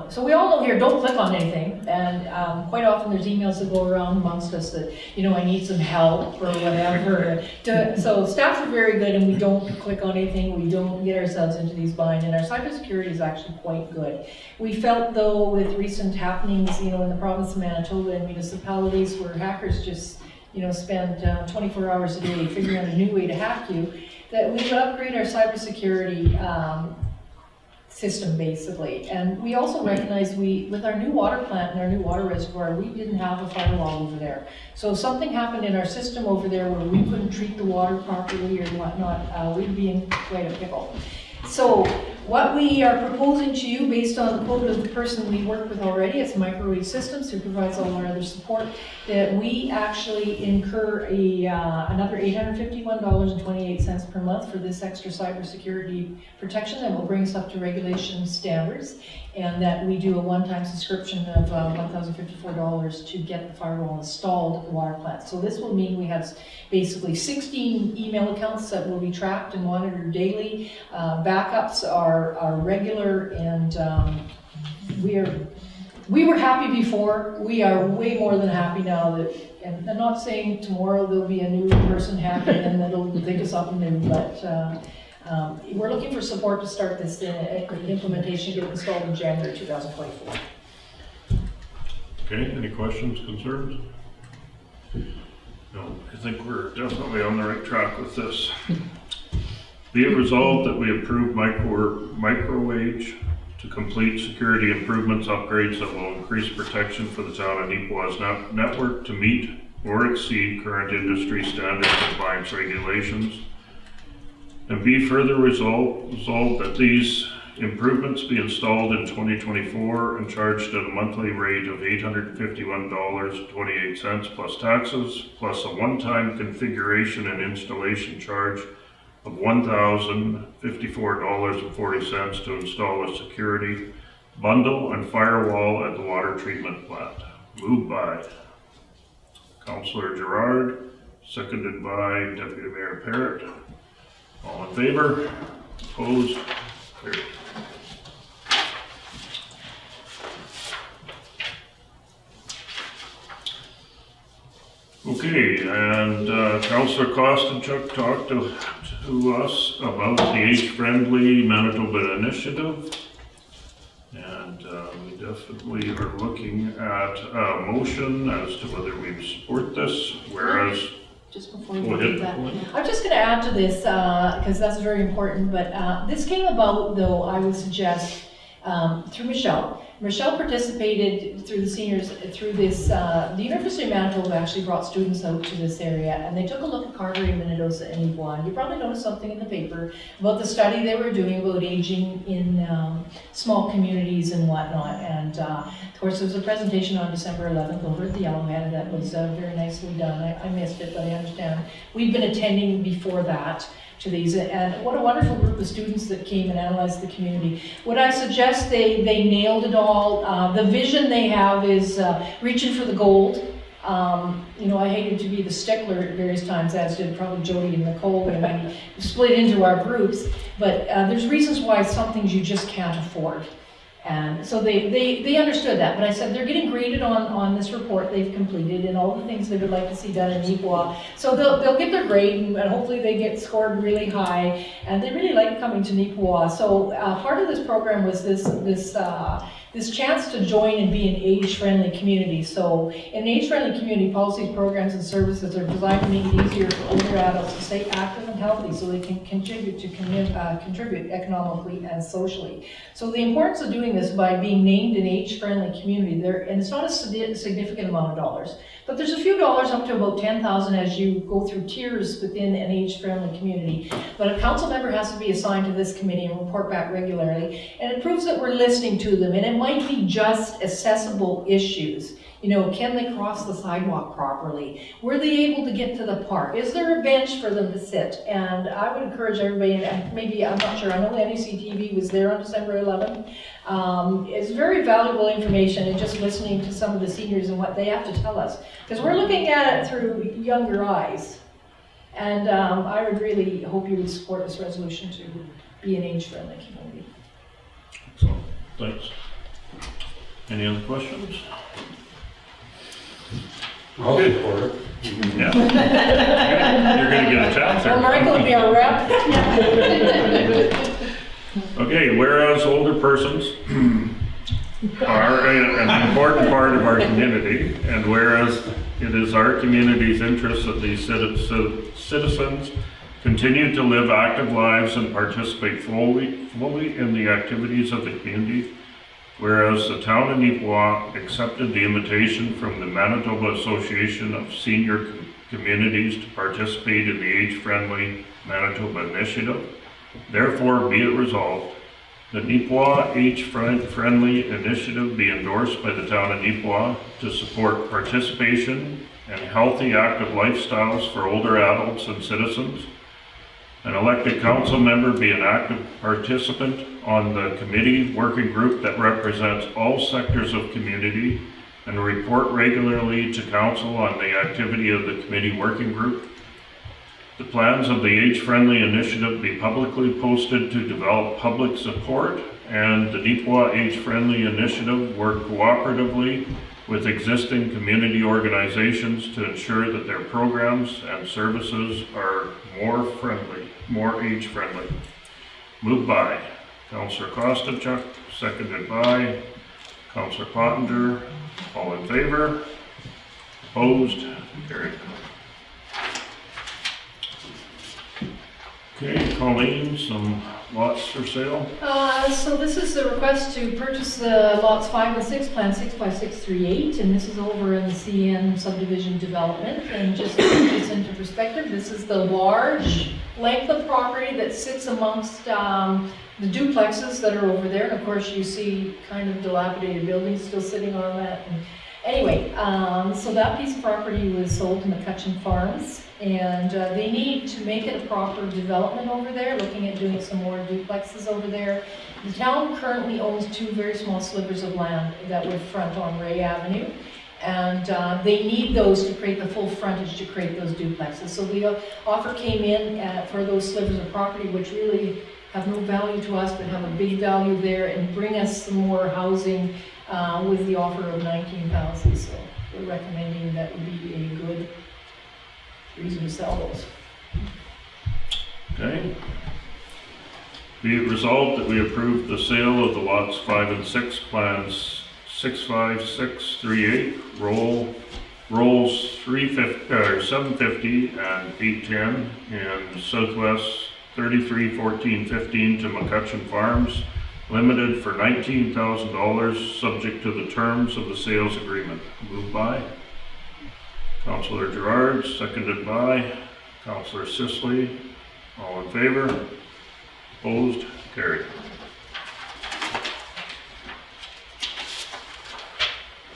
So we all know here, don't click on anything, and quite often there's emails that go around amongst us that, you know, I need some help or whatever. So staff are very good, and we don't click on anything, we don't get ourselves into these binds, and our cybersecurity is actually quite good. We felt though with recent happenings, you know, in the province of Manitoba and municipalities where hackers just, you know, spend 24 hours a day figuring out a new way to hack you, that we would upgrade our cybersecurity system basically. And we also recognize with our new water plant and our new water reservoir, we didn't have a firewall over there. So if something happened in our system over there where we couldn't treat the water properly or whatnot, we'd be in quite a pickle. So what we are proposing to you, based on the quote of the person we work with already, it's Microwave Systems, who provides all our other support, that we actually incur another $851.28 per month for this extra cybersecurity protection that will bring us up to regulation standards, and that we do a one-time subscription of $1,054 to get the firewall installed at the water plant. So this will mean we have basically 16 email accounts that will be tracked and monitored daily. Backups are regular, and we were happy before. We are way more than happy now. That, and I'm not saying tomorrow there'll be a new person hacking and that'll think of something new, but we're looking for support to start this implementation, get it installed in January 2024. Okay, any questions, concerns? No, I think we're definitely on the right track with this. Be it resolved that we approve microwave to complete security improvements, upgrades that will increase protection for the town of Neepawa's network to meet or exceed current industry standard compliance regulations. And be further resolved that these improvements be installed in 2024 and charged at a monthly rate of $851.28 plus taxes, plus a one-time configuration and installation charge of $1,054.40 to install a security bundle and firewall at the water treatment plant. Moved by Councillor Gerard, seconded by Deputy Mayor Parrott. All in favor? Opposed? Carried. Okay, and Councillor Kostenchuk talked to us about the age-friendly Manitoba initiative, and we definitely are looking at a motion as to whether we support this, whereas... Just before we do that, I'm just going to add to this, because that's very important, but this came about, though, I would suggest, through Michelle. Michelle participated through the seniors, through this, the University of Manitoba actually brought students out to this area, and they took a look at Carteret, Minnedosa, and Neepawa. You probably noticed something in the paper about the study they were doing about aging in small communities and whatnot. And of course, there was a presentation on December 11th over at the Yellowhead that was very nicely done. I missed it, but I understand. We've been attending before that. to these. And what a wonderful group of students that came and analyzed the community. Would I suggest they nailed it all? The vision they have is reaching for the gold. You know, I hated to be the stickler at various times, as did probably Jody and Nicole, and we split into our groups. But there's reasons why some things you just can't afford. And so they understood that. But I said they're getting graded on this report they've completed and all the things they would like to see done in Neepawa. So they'll get their grade, and hopefully they get scored really high. And they really like coming to Neepawa. So part of this program was this chance to join and be an age-friendly community. So in an age-friendly community, policies, programs, and services are designed to make it easier for older adults to stay active and healthy so they can contribute economically and socially. So the importance of doing this by being named an age-friendly community there, and it's not a significant amount of dollars, but there's a few dollars up to about $10,000 as you go through tiers within an age-friendly community. But a council member has to be assigned to this committee and report back regularly, and it proves that we're listening to them. And it might be just accessible issues. You know, can they cross the sidewalk properly? Were they able to get to the park? Is there a bench for them to sit? And I would encourage everybody, and maybe, I'm not sure, I know the NECTV was there on December 11th. It's very valuable information, and just listening to some of the seniors and what they have to tell us. Because we're looking at it through younger eyes. And I would really hope you would support this resolution to be an age-friendly community. So, thanks. Any other questions? I'll support it. Yeah. You're gonna get a chance Well, there. Michael will be our rep. Okay, whereas older persons are an important part of our community, and whereas it is our community's interest that these citizens continue to live active lives and participate fully in the activities of the community, whereas the town of Neepawa accepted the invitation from the Manitoba Association of Senior Communities to participate in the age-friendly Manitoba Initiative, therefore be it resolved that Neepawa Age-Friendly Initiative be endorsed by the town of Neepawa to support participation and healthy active lifestyles for older adults and citizens. An elected council member be an active participant on the committee working group that represents all sectors of community and report regularly to council on the activity of the committee working group. The plans of the age-friendly initiative be publicly posted to develop public support, and the Neepawa Age-Friendly Initiative work cooperatively with existing community organizations to ensure that their programs and services are more age-friendly. Moved by Councillor Kostachuk, seconded by Councillor Pottinger. All in favor? Opposed? Carried. Okay, Colleen, some lots for sale? So this is the request to purchase the lots 5 and 6, plan 65638, and this is over in the CN subdivision development. And just to put this into perspective, this is the large length of property that sits amongst the duplexes that are over there. And of course you see kind of dilapidated buildings still sitting on that. And anyway, so that piece of property was sold to McCutcheon Farms, and they need to make it a proper development over there, looking at doing some more duplexes over there. The town currently owns 2 very small slivers of land that would front on Ray Avenue, and they need those to create the full frontage to create those duplexes. So the offer came in for those slivers of property, which really have no value to us, but have a big value there, and bring us some more housing with the offer of $19,000. So we're recommending that would be a good reason to sell those. Okay. Be it resolved that we approve the sale of the lots 5 and 6, plans 65638, rolls 750 and 810, and Southwest 331415 to McCutcheon Farms Limited for $19,000, subject to the terms of the sales agreement. Moved by Councillor Gerard, seconded by Councillor Sisley. All in favor? Opposed? Carried.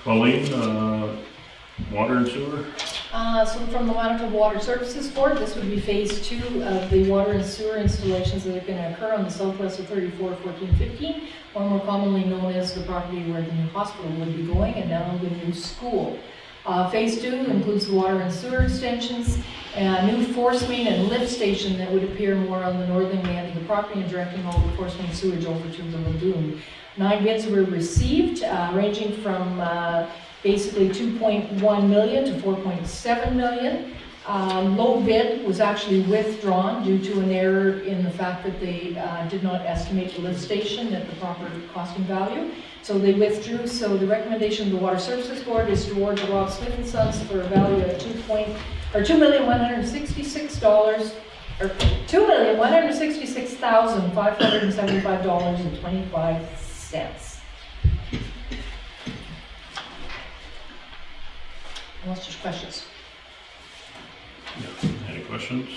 Colleen, water and sewer? So from the Manitoba Water Services Board, this would be phase 2 of the water and sewer installations that are going to occur on the southwest of 34, 14, 15, or more commonly known as the property where the new hospital would be going and now the new school. Phase 2 includes the water and sewer extensions, a new force main and lift station that would appear more on the northern end of the property and directing all the force main sewage over to the lagoon. 9 bids were received, ranging from basically 2.1 million to 4.7 million. Low bid was actually withdrawn due to an error in the fact that they did not estimate the lift station at the proper costing value. So they withdrew. So the recommendation of the Water Services Board is to award to Rob Smith and Sons for a value of $2,166,575.25. Unless there's questions. Any questions?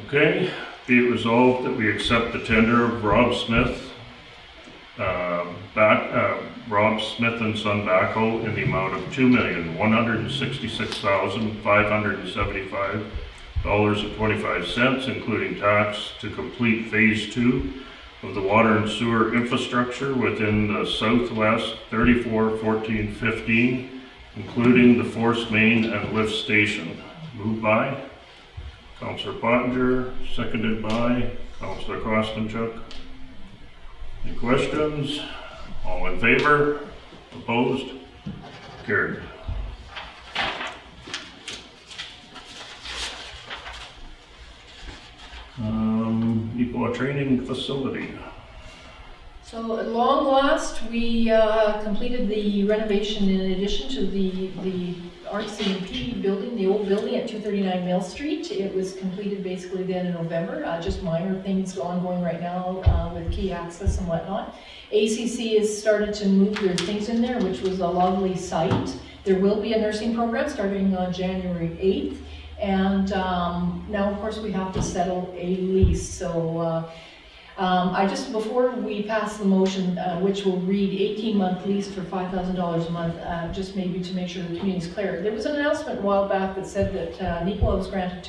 Okay, be it resolved that we accept the tender of Rob Smith and Son backhoe in the amount of $2,166,575.25, including tax, to complete phase 2 of the water and sewer infrastructure within the southwest 34, 14, 15, including the force main and lift station. Moved by Councillor Pottinger, seconded by Councillor Kostanchuk. Any questions? All in favor? Opposed? Carried. Neepawa Training Facility. So at long last, we completed the renovation in addition to the RCMP building, the old building at 239 Mill Street. It was completed basically then in November, just minor things ongoing right now with key access and whatnot. ACC has started to move their things in there, which was a lovely site. There will be a nursing program starting on January 8th. And now, of course, we have to settle a lease. So before we pass the motion, which will read 18-month lease for $5,000 a month, just maybe to make sure the community's clear. There was an announcement a while back that said that Neepawa was granted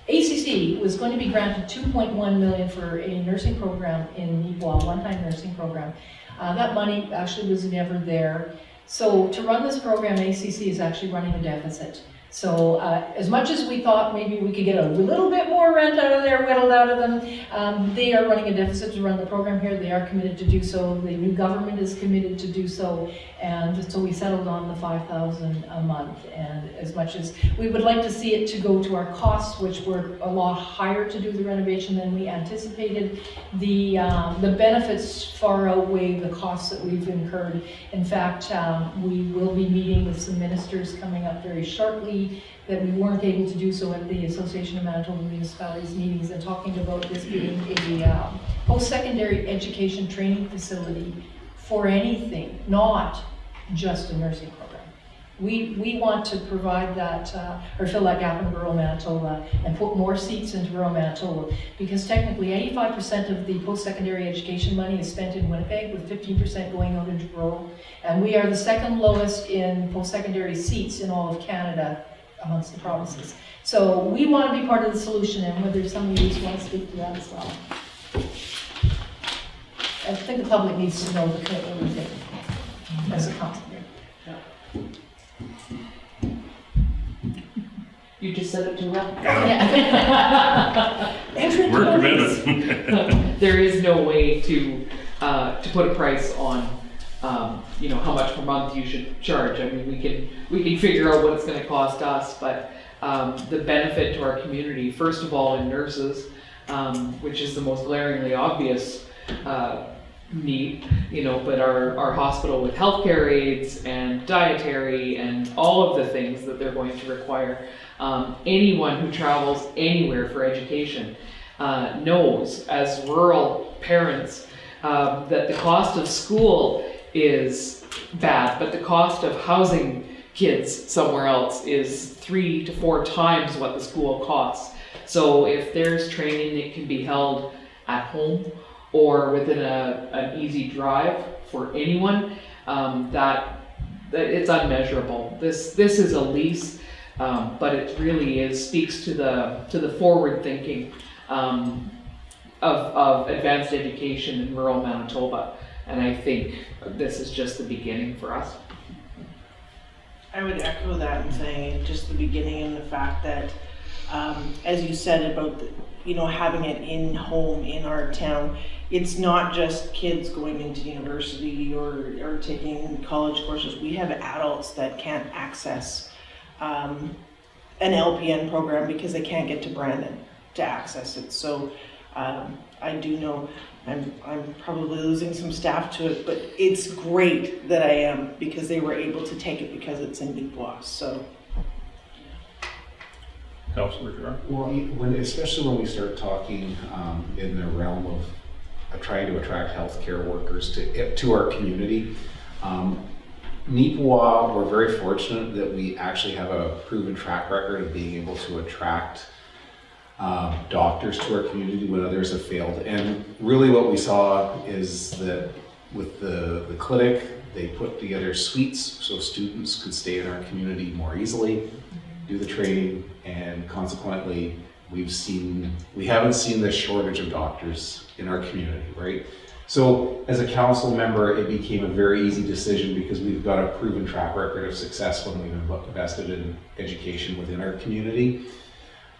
ACC was going to be granted $2.1 million for a nursing program in Neepawa, one-time nursing program. That money actually was never there. So to run this program, ACC is actually running a deficit. So as much as we thought maybe we could get a little bit more rent out of there, whittled out of them, they are running a deficit to run the program here. They are committed to do so. The new government is committed to do so. And so we settled on the $5,000 a month. And as much as we would like to see it to go to our costs, which were a lot higher to do the renovation than we anticipated, the benefits far outweigh the costs that we've incurred. In fact, we will be meeting with some ministers coming up very shortly that we weren't able to do so at the Association of Manitoba Municipalities meetings, and talking about this being a post-secondary education training facility for anything, not just a nursing program. We want to provide that, or fill that gap in rural Manitoba and put more seats into rural Manitoba, because technically 85% of the post-secondary education money is spent in Winnipeg, with 15% going out into rural. And we are the second lowest in post-secondary seats in all of Canada amongst the provinces. So we want to be part of the solution, and whether some of you want to speak to that as well. I think the public needs to know the commitment we're making as a council. You just said it too well. We're committed. There is no way to put a price on, how much per month you should charge. I mean, we can figure out what it's going to cost us, but the benefit to our community, first of all, in nurses, which is the most glaringly obvious need, but our hospital with healthcare aides and dietary and all of the things that they're going to require. Anyone who travels anywhere for education knows, as rural parents, that the cost of school is bad, but the cost of housing kids somewhere else is 3 to 4 times what the school costs. So if there's training that can be held at home or within an easy drive for anyone, that it's unmeasurable. This is a lease, but it really speaks to the forward thinking of advanced education in rural Manitoba. And I think this is just the beginning for us. I would echo that in saying just the beginning and the fact that, as you said about having it in home in our town, it's not just kids going into university or taking college courses. We have adults that can't access an LPN program because they can't get to Brandon to access it. So I do know I'm probably losing some staff to it, but it's great that I am, because they were able to take it because it's in Neepawa. So. Councillor Gerard? Well, especially when we start talking in the realm of trying to attract healthcare workers to our community, Neepawa, we're very fortunate that we actually have a proven track record of being able to attract doctors to our community when others have failed. And really what we saw is that with the clinic, they put together suites so students could stay in our community more easily, do the training, and consequently we haven't seen the shortage of doctors in our community, right? So as a council member, it became a very easy decision because we've got a proven track record of success when we've invested in education within our community.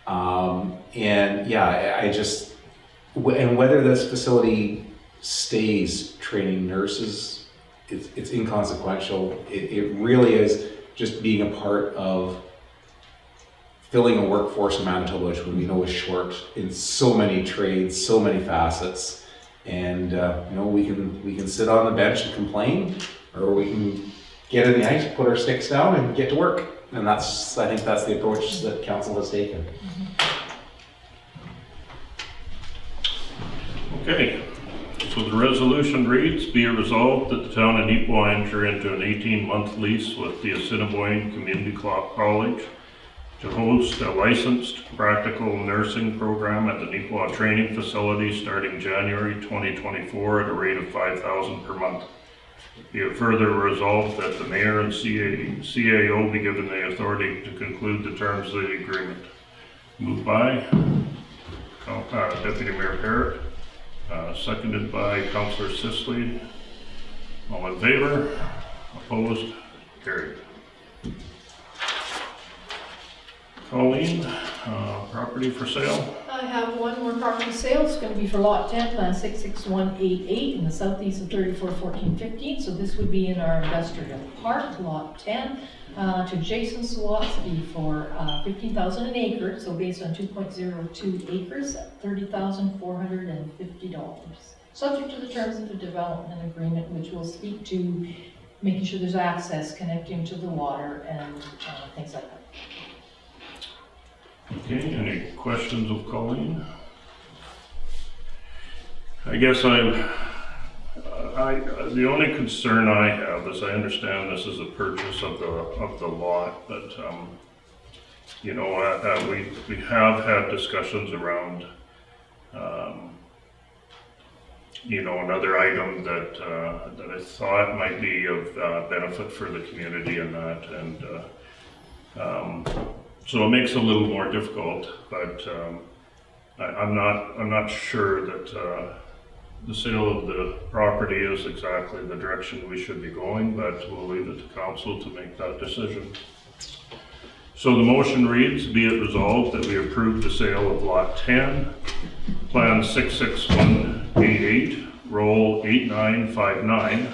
And yeah, and whether this facility stays training nurses, it's inconsequential. It really is just being a part of filling a workforce in Manitoba, which we know is short in so many trades, so many facets. And we can sit on the bench and complain, or we can get in the ice, put our sticks down, and get to work. And I think that's the approach that council has taken. Okay, so the resolution reads, be it resolved that the town of Neepawa enter into an 18-month lease with the Assiniboine Community College to host a licensed practical nursing program at the Neepawa Training Facility starting January 2024 at a rate of $5,000 per month. Be it further resolved that the mayor and CAO be given the authority to conclude the terms of the agreement. Moved by Deputy Mayor Parrott, seconded by Councillor Sisley. All in favor? Opposed? Carried. Colleen, property for sale? I have one more property sale. It's going to be for lot 10, plan 66188 in the southeast of 341415. So this would be in our industrial park, lot 10, to Jason Sawatsky for $15,000 an acre. So based on 2.02 acres, $30,450. Subject to the terms of the development agreement, which will speak to making sure there's access, connecting to the water, and things like that. Okay, any questions of Colleen? I guess the only concern I have is I understand this is a purchase of the lot, but we have had discussions around another item that I thought might be of benefit for the community in that, and so it makes it a little more difficult, but I'm not sure that the sale of the property is exactly the direction we should be going, but we'll leave it to council to make that decision. So the motion reads, be it resolved that we approve the sale of lot 10, plan 66188, roll 8959,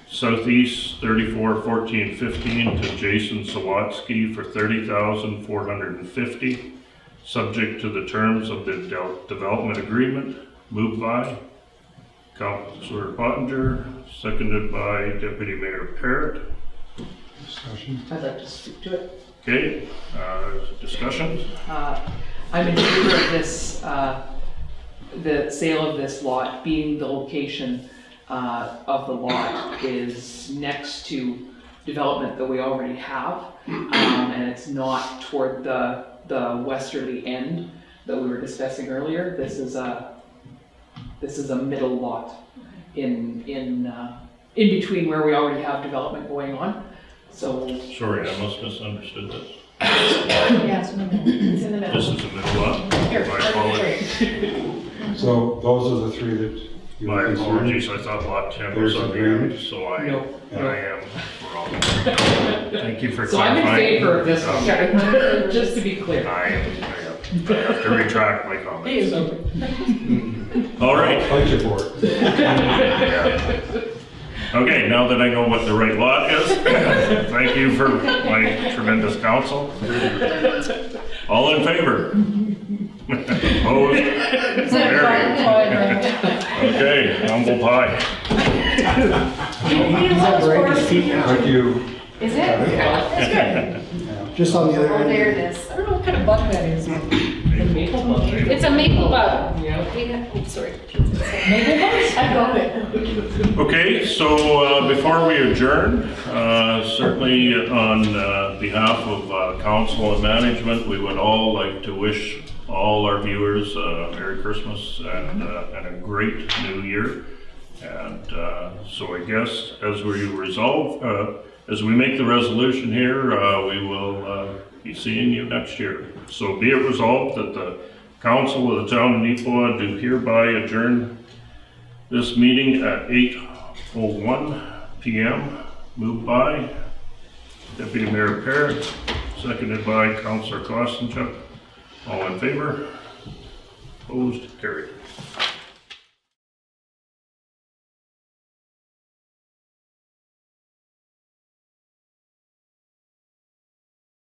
southeast 341415 to Jason Sawatsky for $30,450, subject to the terms of the development agreement. Moved by Councillor Pottinger, seconded by Deputy Mayor Parrott. Discussion. I'd like to speak to it. Okay, discussions? I'm in favor of this, the sale of this lot, being the location of the lot is next to development that we already have, and it's not toward the westerly end that we were discussing earlier. This is a middle lot in in between where we already have development going on. So, Sorry, I must have misunderstood this. Yeah, it's in the middle. It's in the middle. This is the middle lot. Here, My apologies. So those are the three that you My were concerned? apologies, I thought lot 10 was There's on the the end, drainage. so I No, am wrong. Thank you for so I'm clarifying. in favor of this one, Okay. just to be clear. I have to retract my comments. So, All right. Thank you for it. Yeah. Okay, now that I know what the right lot is, thank you for my tremendous counsel. All in favor? Opposed? Carried. Okay, humble pie. He's at Barank's feet now. Thank you. Is it? That's good. Just on the other Oh, end. there it is. I don't know what kind of bug that is. the maple bug. It's a maple bug. Yeah. We have, oh, sorry. Maple bugs? I got it. Okay, so before we adjourn, certainly on behalf of council and management, we would all like to wish all our viewers Merry Christmas and a great New Year. And so I guess as we resolve, as we make the resolution here, we will be seeing you next year. So be it resolved that the council of the town of Neepawa do hereby adjourn this meeting at 8:01 p.m. Moved by Deputy Mayor Parrott, seconded by Councillor Kostenchuk. All in favor? Opposed? Carried.